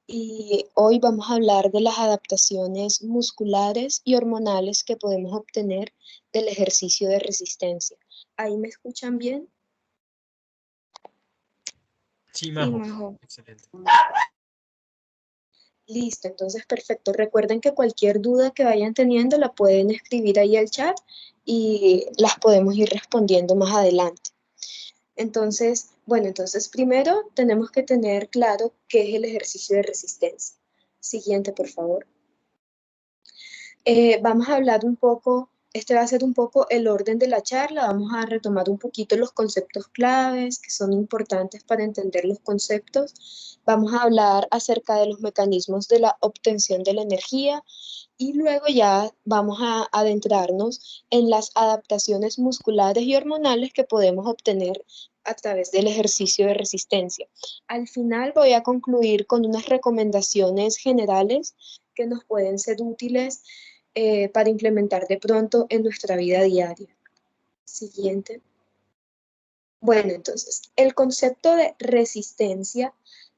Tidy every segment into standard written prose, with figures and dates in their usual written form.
Y hoy vamos a hablar de las adaptaciones musculares y hormonales que podemos obtener del ejercicio de resistencia. ¿Ahí me escuchan bien? Sí, Sí, Majo. Majo. Excelente. Listo, entonces perfecto. Recuerden que cualquier duda que vayan teniendo la pueden escribir ahí al chat y las podemos ir respondiendo más adelante. Entonces, bueno, entonces primero tenemos que tener claro qué es el ejercicio de resistencia. Siguiente, por favor. Vamos a hablar un poco, este va a ser un poco el orden de la charla, vamos a retomar un poquito los conceptos claves que son importantes para entender los conceptos. Vamos a hablar acerca de los mecanismos de la obtención de la energía y luego ya vamos a adentrarnos en las adaptaciones musculares y hormonales que podemos obtener a través del ejercicio de resistencia. Al final voy a concluir con unas recomendaciones generales que nos pueden ser útiles para implementar de pronto en nuestra vida diaria. Siguiente. Bueno, entonces, el concepto de resistencia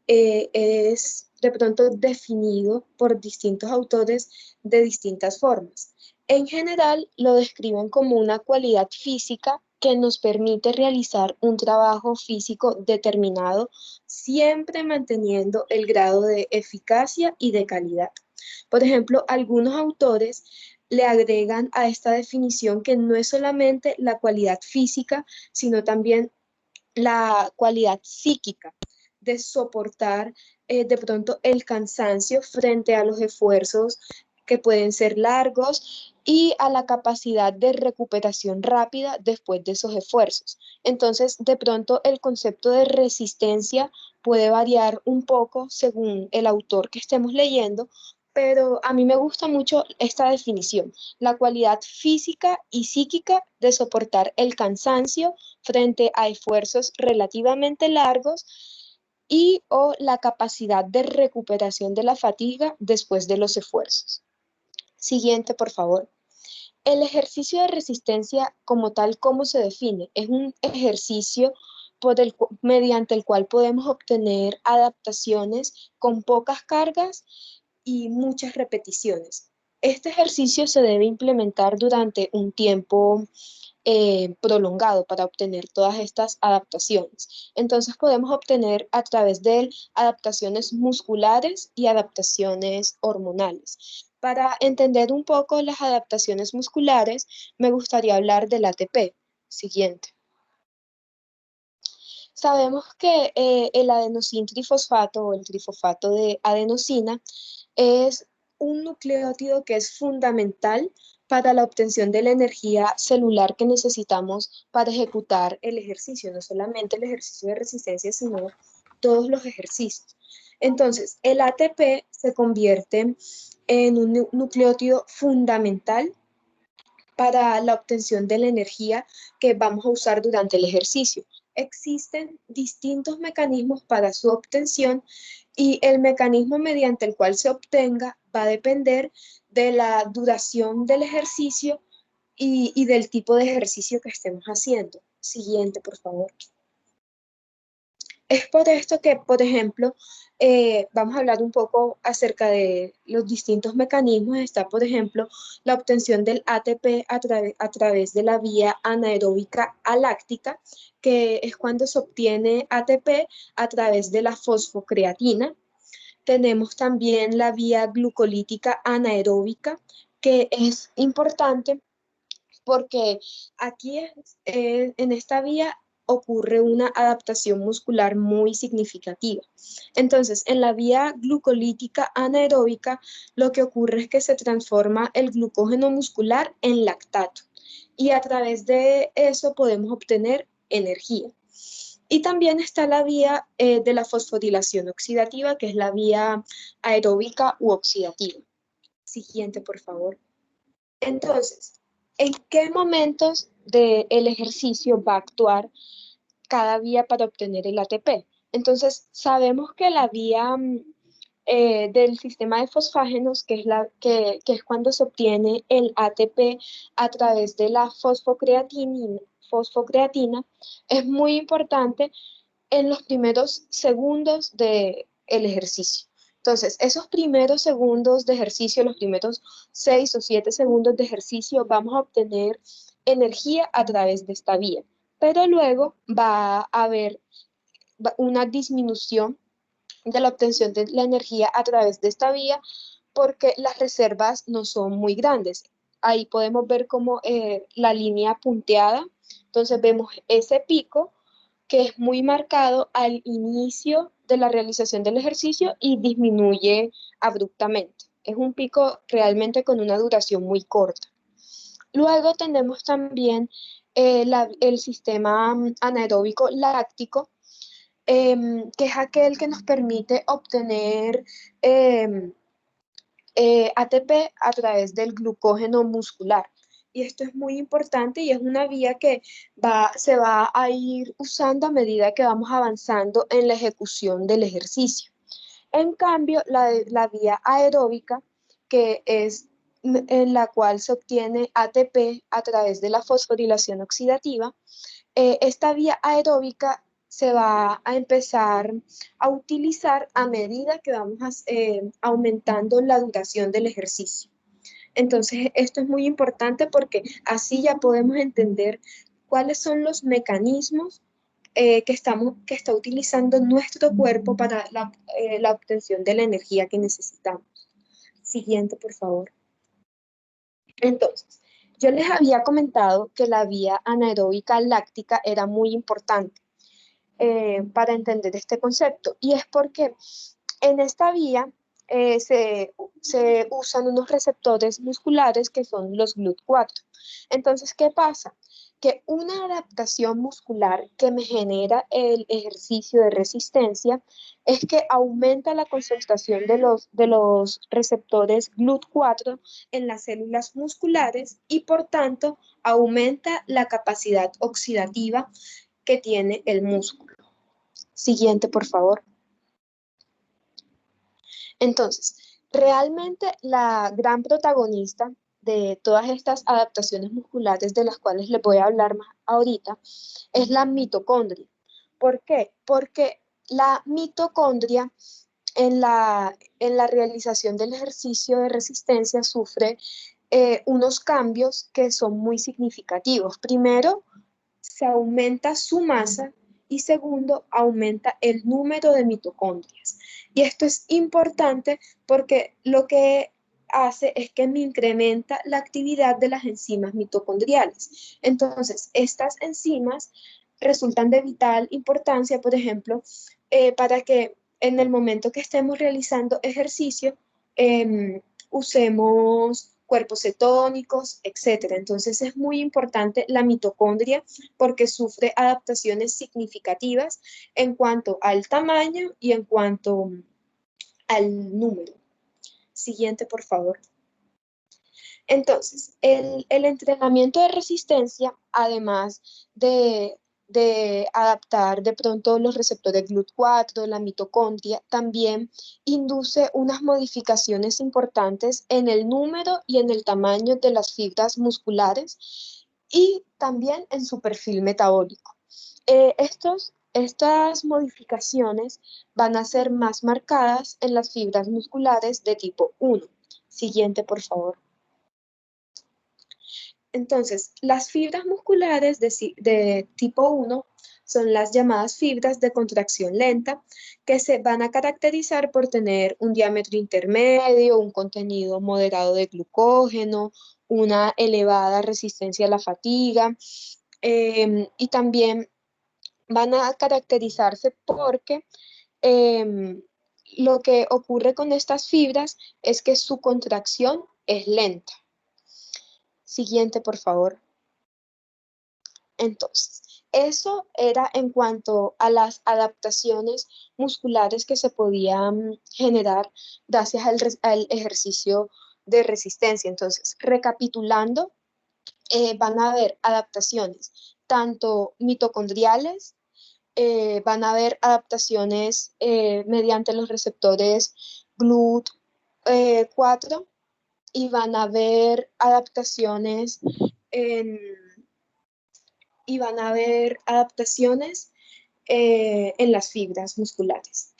es de pronto definido por distintos autores de distintas formas. En general, lo describen como una cualidad física que nos permite realizar un trabajo físico determinado, siempre manteniendo el grado de eficacia y de calidad. Por ejemplo, algunos autores le agregan a esta definición que no es solamente la cualidad física, sino también la cualidad psíquica de soportar de pronto el cansancio frente a los esfuerzos que pueden ser largos y a la capacidad de recuperación rápida después de esos esfuerzos. Entonces, de pronto el concepto de resistencia puede variar un poco según el autor que estemos leyendo, pero a mí me gusta mucho esta definición, la cualidad física y psíquica de soportar el cansancio frente a esfuerzos relativamente largos y o la capacidad de recuperación de la fatiga después de los esfuerzos. Siguiente, por favor. El ejercicio de resistencia como tal, ¿cómo se define? Es un ejercicio mediante el cual podemos obtener adaptaciones con pocas cargas y muchas repeticiones. Este ejercicio se debe implementar durante un tiempo prolongado para obtener todas estas adaptaciones. Entonces podemos obtener a través de él adaptaciones musculares y adaptaciones hormonales. Para entender un poco las adaptaciones musculares, me gustaría hablar del ATP. Siguiente. Sabemos que el adenosín trifosfato o el trifosfato de adenosina es un nucleótido que es fundamental para la obtención de la energía celular que necesitamos para ejecutar el ejercicio, no solamente el ejercicio de resistencia, sino todos los ejercicios. Entonces, el ATP se convierte en un nucleótido fundamental para la obtención de la energía que vamos a usar durante el ejercicio. Existen distintos mecanismos para su obtención y el mecanismo mediante el cual se obtenga va a depender de la duración del ejercicio y del tipo de ejercicio que estemos haciendo. Siguiente, por favor. Es por esto que, por ejemplo, vamos a hablar un poco acerca de los distintos mecanismos. Está, por ejemplo, la obtención del ATP a través de la vía anaeróbica aláctica, que es cuando se obtiene ATP a través de la fosfocreatina. Tenemos también la vía glucolítica anaeróbica, que es importante porque aquí en esta vía ocurre una adaptación muscular muy significativa. Entonces, en la vía glucolítica anaeróbica, lo que ocurre es que se transforma el glucógeno muscular en lactato y a través de eso podemos obtener energía. Y también está la vía de la fosforilación oxidativa, que es la vía aeróbica u oxidativa. Siguiente, por favor. Entonces, ¿en qué momentos del ejercicio va a actuar cada vía para obtener el ATP? Entonces, sabemos que la vía del sistema de fosfágenos, que es cuando se obtiene el ATP a través de la fosfocreatina, es muy importante en los primeros segundos el ejercicio. Entonces, esos primeros segundos de ejercicio, los primeros 6 o 7 segundos de ejercicio, vamos a obtener energía a través de esta vía, pero luego va a haber una disminución de la obtención de la energía a través de esta vía porque las reservas no son muy grandes. Ahí podemos ver como la línea punteada, entonces vemos ese pico que es muy marcado al inicio de la realización del ejercicio y disminuye abruptamente. Es un pico realmente con una duración muy corta. Luego tenemos también el sistema anaeróbico láctico, que es aquel que nos permite obtener em, ATP a través del glucógeno muscular. Y esto es muy importante y es una vía que se va a ir usando a medida que vamos avanzando en la ejecución del ejercicio. En cambio, la vía aeróbica, que es en la cual se obtiene ATP a través de la fosforilación oxidativa, esta vía aeróbica se va a empezar a utilizar a medida que vamos aumentando la duración del ejercicio. Entonces, esto es muy importante porque así ya podemos entender cuáles son los mecanismos que está utilizando nuestro cuerpo para la obtención de la energía que necesitamos. Siguiente, por favor. Entonces, yo les había comentado que la vía anaeróbica láctica era muy importante para entender este concepto, y es porque en esta vía se usan unos receptores musculares que son los GLUT4. Entonces, ¿qué pasa? Que una adaptación muscular que me genera el ejercicio de resistencia es que aumenta la concentración de los receptores GLUT4 en las células musculares y por tanto aumenta la capacidad oxidativa que tiene el músculo. Siguiente, por favor. Entonces, realmente la gran protagonista de todas estas adaptaciones musculares de las cuales les voy a hablar más ahorita es la mitocondria. ¿Por qué? Porque la mitocondria en la realización del ejercicio de resistencia sufre unos cambios que son muy significativos. Primero, se aumenta su masa y segundo, aumenta el número de mitocondrias. Y esto es importante porque lo que hace es que me incrementa la actividad de las enzimas mitocondriales. Entonces, estas enzimas resultan de vital importancia, por ejemplo, para que en el momento que estemos realizando ejercicio, usemos cuerpos cetónicos, etcétera. Entonces es muy importante la mitocondria porque sufre adaptaciones significativas en cuanto al tamaño y en cuanto al número. Siguiente, por favor. Entonces, el entrenamiento de resistencia, además de adaptar de pronto los receptores GLUT4, la mitocondria, también induce unas modificaciones importantes en el número y en el tamaño de las fibras musculares y también en su perfil metabólico. Estas modificaciones van a ser más marcadas en las fibras musculares de tipo 1. Siguiente, por favor. Entonces, las fibras musculares de tipo 1 son las llamadas fibras de contracción lenta, que se van a caracterizar por tener un diámetro intermedio, un contenido moderado de glucógeno, una elevada resistencia a la fatiga, y también van a caracterizarse porque em, lo que ocurre con estas fibras es que su contracción es lenta. Siguiente, por favor. Entonces, eso era en cuanto a las adaptaciones musculares que se podían generar gracias al ejercicio de resistencia. Entonces, recapitulando, van a haber adaptaciones tanto mitocondriales, van a haber adaptaciones mediante los receptores GLUT4 y van a haber adaptaciones en y van a haber adaptaciones en las fibras musculares.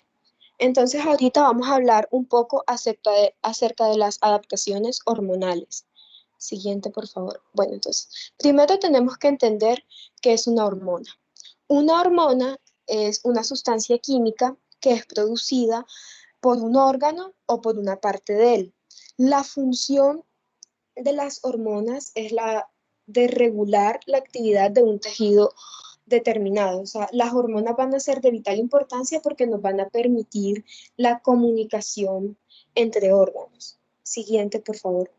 Entonces ahorita vamos a hablar un poco acerca de las adaptaciones hormonales. Siguiente, por favor. Bueno, entonces, primero tenemos que entender qué es una hormona. Una hormona es una sustancia química que es producida por un órgano o por una parte de él. La función de las hormonas es la de regular la actividad de un tejido determinado. O sea, las hormonas van a ser de vital importancia porque nos van a permitir la comunicación entre órganos. Siguiente, por favor.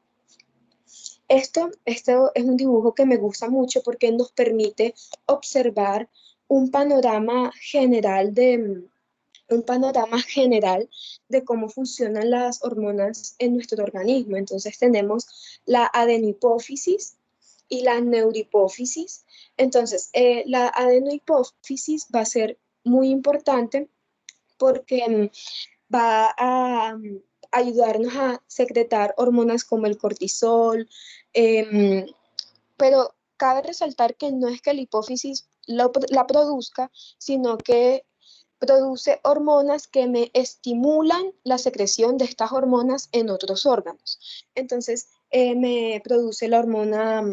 Esto es un dibujo que me gusta mucho porque nos permite observar un panorama general de cómo funcionan las hormonas en nuestro organismo. Entonces tenemos la adenohipófisis y la neurohipófisis. Entonces, la adenohipófisis va a ser muy importante porque va a ayudarnos a secretar hormonas como el cortisol, em, pero cabe resaltar que no es que la hipófisis la produzca, sino que produce hormonas que me estimulan la secreción de estas hormonas en otros órganos. Entonces, me produce la hormona,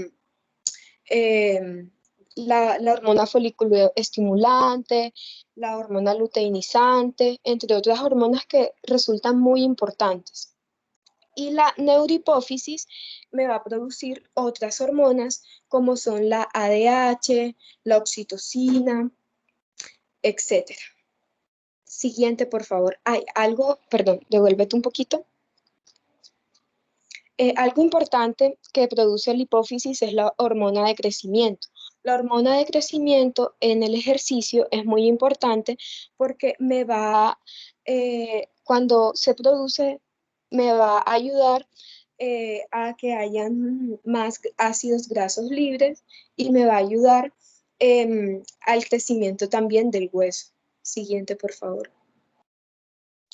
eh, la hormona folículo estimulante, la hormona luteinizante, entre otras hormonas que resultan muy importantes. Y la neurohipófisis me va a producir otras hormonas como son la ADH, la oxitocina, etcétera. Siguiente, por favor. Hay algo, perdón, devuélvete un poquito. Algo importante que produce la hipófisis es la hormona de crecimiento. La hormona de crecimiento en el ejercicio es muy importante porque cuando se produce, me va a ayudar a que hayan más ácidos grasos libres y me va a ayudar al crecimiento también del hueso. Siguiente, por favor.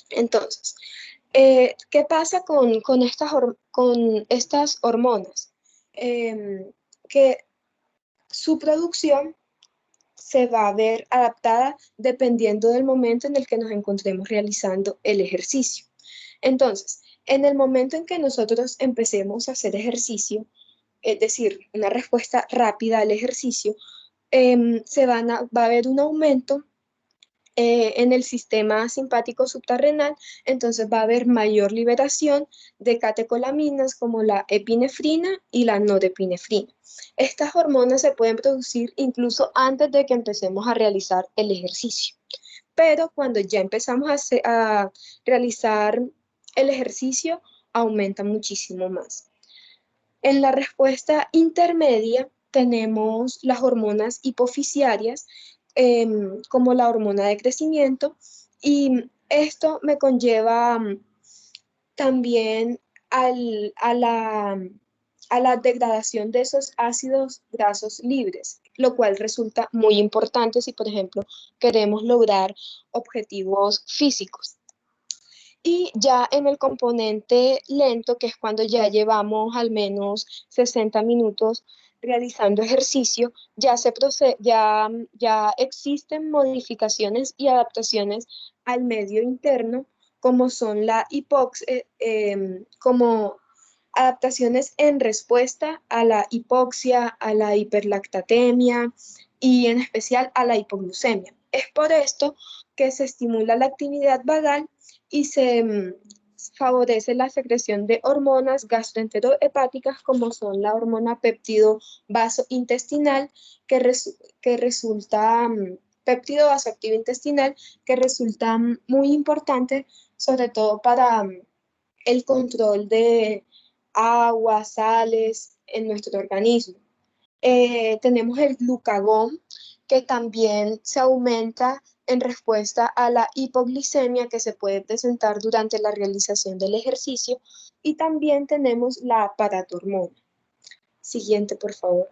Entonces, ¿qué pasa con estas hormonas? Que su producción se va a ver adaptada dependiendo del momento en el que nos encontremos realizando el ejercicio. Entonces, en el momento en que nosotros empecemos a hacer ejercicio, es decir, una respuesta rápida al ejercicio, va a haber un aumento en el sistema simpático subtarrenal, entonces va a haber mayor liberación de catecolaminas como la epinefrina y la norepinefrina. Estas hormonas se pueden producir incluso antes de que empecemos a realizar el ejercicio, pero cuando ya empezamos a realizar el ejercicio, aumenta muchísimo más. En la respuesta intermedia tenemos las hormonas hipofisiarias, como la hormona de crecimiento, y esto me conlleva también a la degradación de esos ácidos grasos libres, lo cual resulta muy importante si, por ejemplo, queremos lograr objetivos físicos. Y ya en el componente lento, que es cuando ya llevamos al menos 60 minutos realizando ejercicio, ya existen modificaciones y adaptaciones al medio interno, como son como adaptaciones en respuesta a la hipoxia, a la hiperlactatemia y en especial a la hipoglucemia. Es por esto que se estimula la actividad vagal y se favorece la secreción de hormonas gastroenterohepáticas como son la hormona péptido vasointestinal que resulta péptido vasoactivo intestinal que resulta muy importante sobre todo para el control de agua, sales en nuestro organismo. Tenemos el glucagón, que también se aumenta en respuesta a la hipoglicemia que se puede presentar durante la realización del ejercicio. Y también tenemos la paratormona. Siguiente, por favor.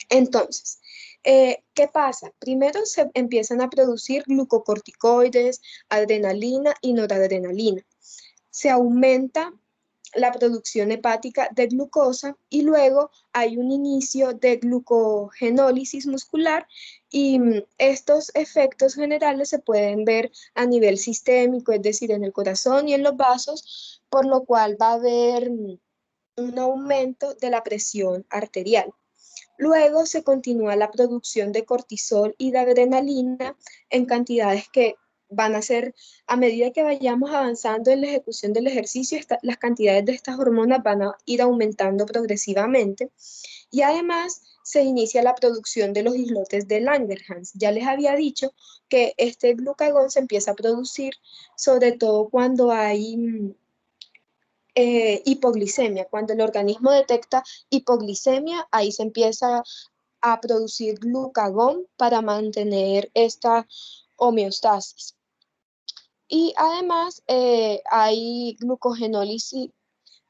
Entonces, ¿qué pasa? Primero se empiezan a producir glucocorticoides, adrenalina y noradrenalina. Se aumenta la producción hepática de glucosa y luego hay un inicio de glucogenólisis muscular y estos efectos generales se pueden ver a nivel sistémico, es decir, en el corazón y en los vasos, por lo cual va a haber un aumento de la presión arterial. Luego se continúa la producción de cortisol y de adrenalina en cantidades que van a ser, a medida que vayamos avanzando en la ejecución del ejercicio, las cantidades de estas hormonas van a ir aumentando progresivamente. Y además se inicia la producción de los islotes de Langerhans. Ya les había dicho que este glucagón se empieza a producir sobre todo cuando hay hipoglicemia. Cuando el organismo detecta hipoglicemia, ahí se empieza a producir glucagón para mantener esta homeostasis. Y además hay glucogenólisis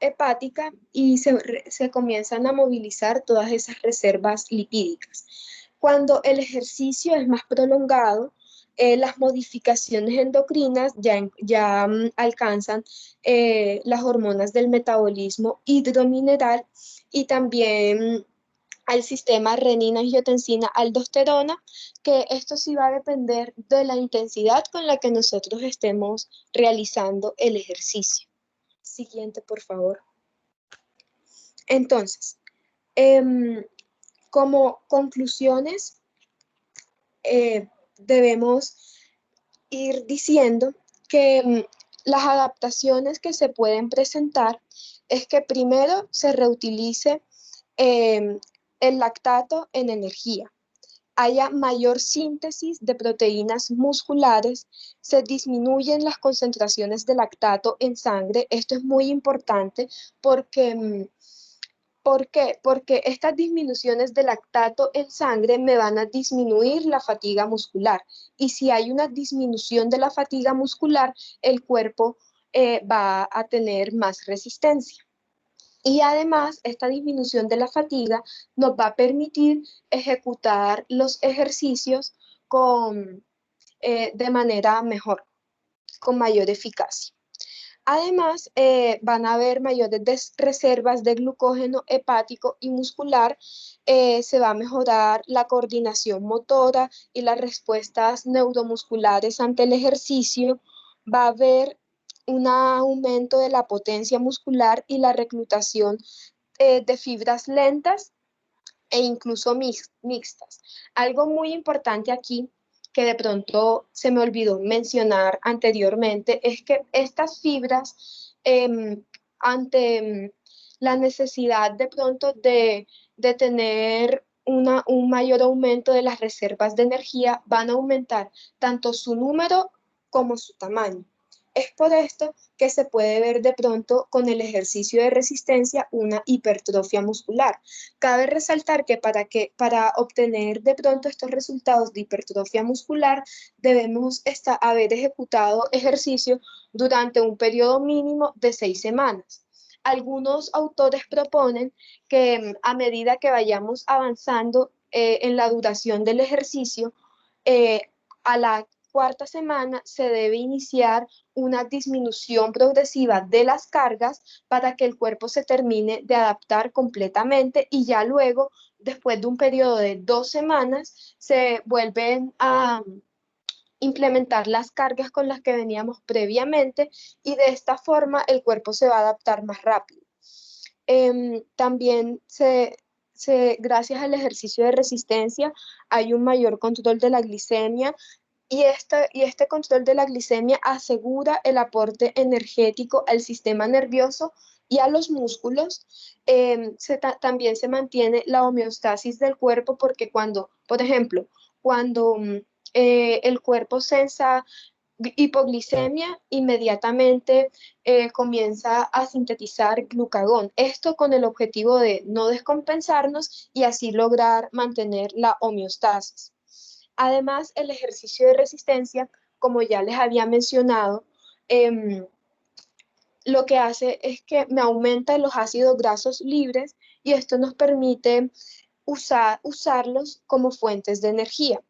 hepática y se comienzan a movilizar todas esas reservas lipídicas. Cuando el ejercicio es más prolongado, las modificaciones endocrinas ya alcanzan las hormonas del metabolismo hidromineral y también al sistema renina-angiotensina-aldosterona, que esto sí va a depender de la intensidad con la que nosotros estemos realizando el ejercicio. Siguiente, por favor. Entonces, como conclusiones, debemos ir diciendo que las adaptaciones que se pueden presentar es que primero se reutilice el lactato en energía, haya mayor síntesis de proteínas musculares, se disminuyen las concentraciones de lactato en sangre. Esto es muy importante porque ¿por qué? Porque estas disminuciones de lactato en sangre me van a disminuir la fatiga muscular. Y si hay una disminución de la fatiga muscular, el cuerpo va a tener más resistencia. Y además, esta disminución de la fatiga nos va a permitir ejecutar los ejercicios de manera mejor, con mayor eficacia. Además, van a haber mayores reservas de glucógeno hepático y muscular, se va a mejorar la coordinación motora y las respuestas neuromusculares ante el ejercicio, va a haber un aumento de la potencia muscular y la reclutación de fibras lentas e incluso mixtas. Algo muy importante aquí que de pronto se me olvidó mencionar anteriormente es que estas fibras, ante la necesidad de pronto de tener un mayor aumento de las reservas de energía, van a aumentar tanto su número como su tamaño. Es por esto que se puede ver de pronto con el ejercicio de resistencia una hipertrofia muscular. Cabe resaltar que para obtener de pronto estos resultados de hipertrofia muscular debemos haber ejecutado ejercicio durante un periodo mínimo de 6 semanas. Algunos autores proponen que a medida que vayamos avanzando en la duración del ejercicio, a la cuarta semana se debe iniciar una disminución progresiva de las cargas para que el cuerpo se termine de adaptar completamente y ya luego, después de un periodo de 2 semanas, se vuelven a implementar las cargas con las que veníamos previamente y de esta forma el cuerpo se va a adaptar más rápido. También gracias al ejercicio de resistencia hay un mayor control de la glicemia y este control de la glicemia asegura el aporte energético al sistema nervioso y a los músculos. También se mantiene la homeostasis del cuerpo porque cuando, por ejemplo, cuando el cuerpo sensa hipoglicemia, inmediatamente comienza a sintetizar glucagón. Esto con el objetivo de no descompensarnos y así lograr mantener la homeostasis. Además, el ejercicio de resistencia, como ya les había mencionado, lo que hace es que me aumenta los ácidos grasos libres y esto nos permite usarlos como fuentes de energía.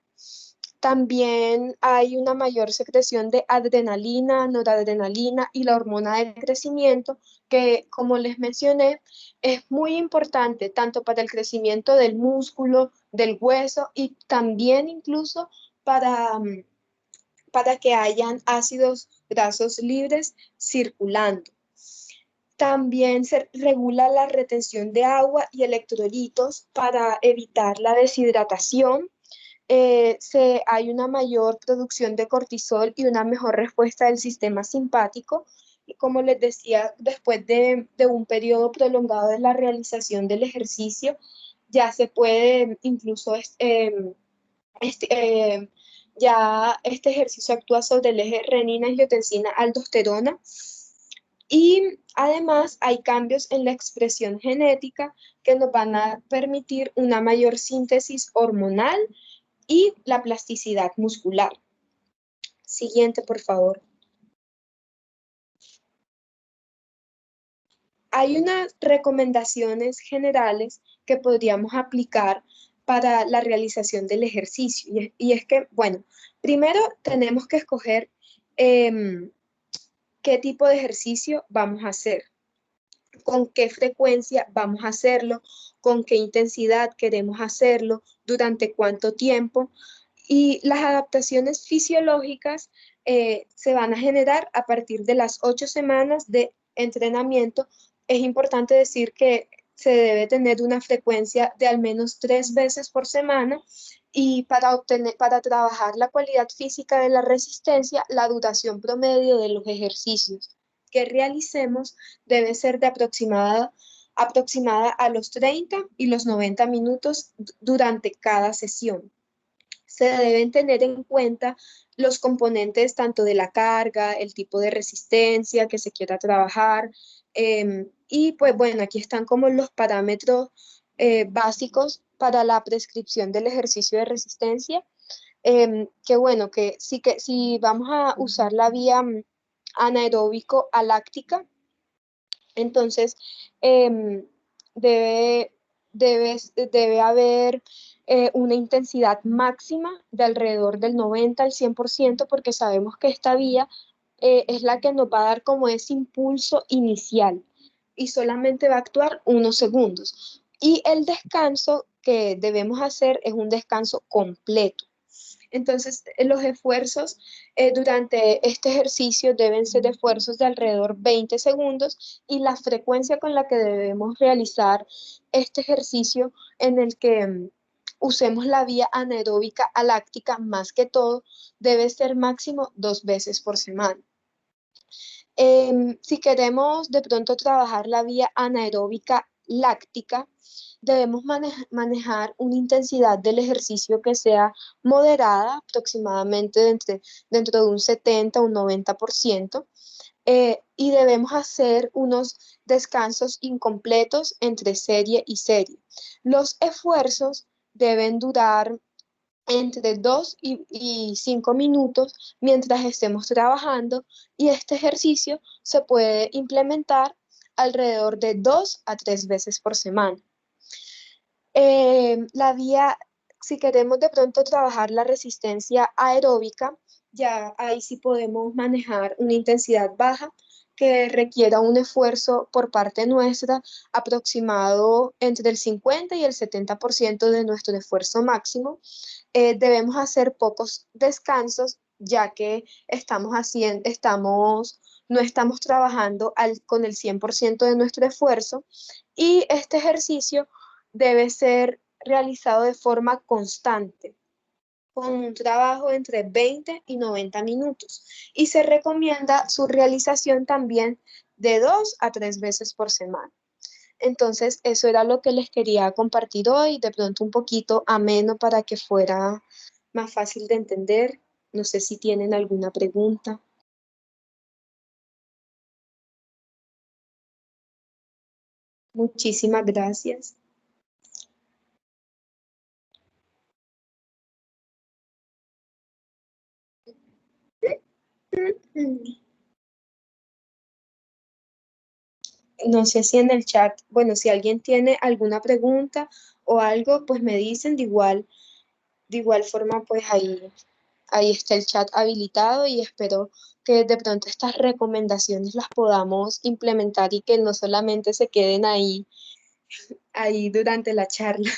También hay una mayor secreción de adrenalina, noradrenalina y la hormona del crecimiento, que como les mencioné, es muy importante tanto para el crecimiento del músculo, del hueso y también incluso para, para que hayan ácidos grasos libres circulando. También se regula la retención de agua y electrolitos para evitar la deshidratación. Hay una mayor producción de cortisol y una mejor respuesta del sistema simpático. Y como les decía, después de un periodo prolongado de la realización del ejercicio, ya se puede incluso, este, eh, ya este ejercicio actúa sobre el eje renina-angiotensina-aldosterona y además hay cambios en la expresión genética que nos van a permitir una mayor síntesis hormonal y la plasticidad muscular. Siguiente, por favor. Hay unas recomendaciones generales que podríamos aplicar para la realización del ejercicio. Y es que, bueno, primero tenemos que escoger qué tipo de ejercicio vamos a hacer, con qué frecuencia vamos a hacerlo, con qué intensidad queremos hacerlo, durante cuánto tiempo. Y las adaptaciones fisiológicas se van a generar a partir de las 8 semanas de entrenamiento. Es importante decir que se debe tener una frecuencia de al menos 3 veces por semana y para trabajar la cualidad física de la resistencia, la duración promedio de los ejercicios que realicemos debe ser de aproximada a los 30 y los 90 minutos durante cada sesión. Se deben tener en cuenta los componentes tanto de la carga, el tipo de resistencia que se quiera trabajar. Y pues bueno, aquí están como los parámetros básicos para la prescripción del ejercicio de resistencia. Que bueno, que si vamos a usar la vía anaeróbico aláctica, entonces em, debe, debe haber una intensidad máxima de alrededor del 90 al 100% porque sabemos que esta vía es la que nos va a dar como ese impulso inicial y solamente va a actuar unos segundos. Y el descanso que debemos hacer es un descanso completo. Entonces, los esfuerzos durante este ejercicio deben ser esfuerzos de alrededor 20 segundos y la frecuencia con la que debemos realizar este ejercicio en el que usemos la vía anaeróbica aláctica más que todo debe ser máximo 2 veces por semana. Si queremos de pronto trabajar la vía anaeróbica láctica, debemos manejar una intensidad del ejercicio que sea moderada, aproximadamente dentro de un 70 o un 90%, y debemos hacer unos descansos incompletos entre serie y serie. Los esfuerzos deben durar entre 2 y 5 minutos mientras estemos trabajando y este ejercicio se puede implementar alrededor de 2 a 3 veces por semana. La vía, si queremos de pronto trabajar la resistencia aeróbica, ya ahí sí podemos manejar una intensidad baja que requiera un esfuerzo por parte nuestra aproximado entre el 50 y el 70% de nuestro esfuerzo máximo. Debemos hacer pocos descansos ya que no estamos trabajando con el 100% de nuestro esfuerzo y este ejercicio debe ser realizado de forma constante, con un trabajo entre 20 y 90 minutos. Y se recomienda su realización también de 2 a 3 veces por semana. Entonces, eso era lo que les quería compartir hoy, de pronto un poquito ameno para que fuera más fácil de entender. No sé si tienen alguna pregunta. Muchísimas gracias. No sé si en el chat, bueno, si alguien tiene alguna pregunta o algo, pues me dicen de igual forma, pues ahí. ahí está el chat habilitado y espero que de pronto estas recomendaciones las podamos implementar y que no solamente se queden ahí durante la charla.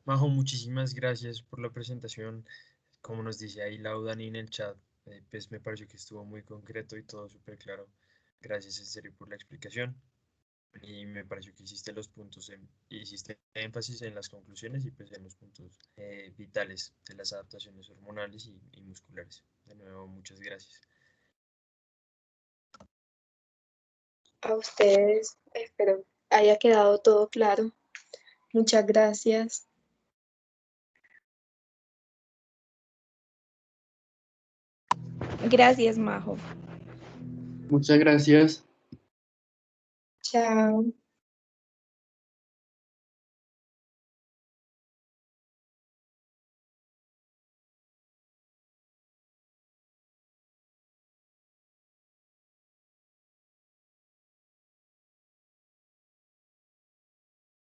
Majo, muchísimas gracias por la presentación. Como nos dice ahí Laudani en el chat, pues me pareció que estuvo muy concreto y todo súper claro. Gracias en serio por la explicación. Y me pareció que hiciste los puntos, hiciste énfasis en las conclusiones y pues en los puntos vitales de las adaptaciones hormonales y musculares. De nuevo, muchas gracias. A ustedes, espero haya quedado todo claro. Muchas gracias. Gracias, Majo. Muchas gracias. Chao.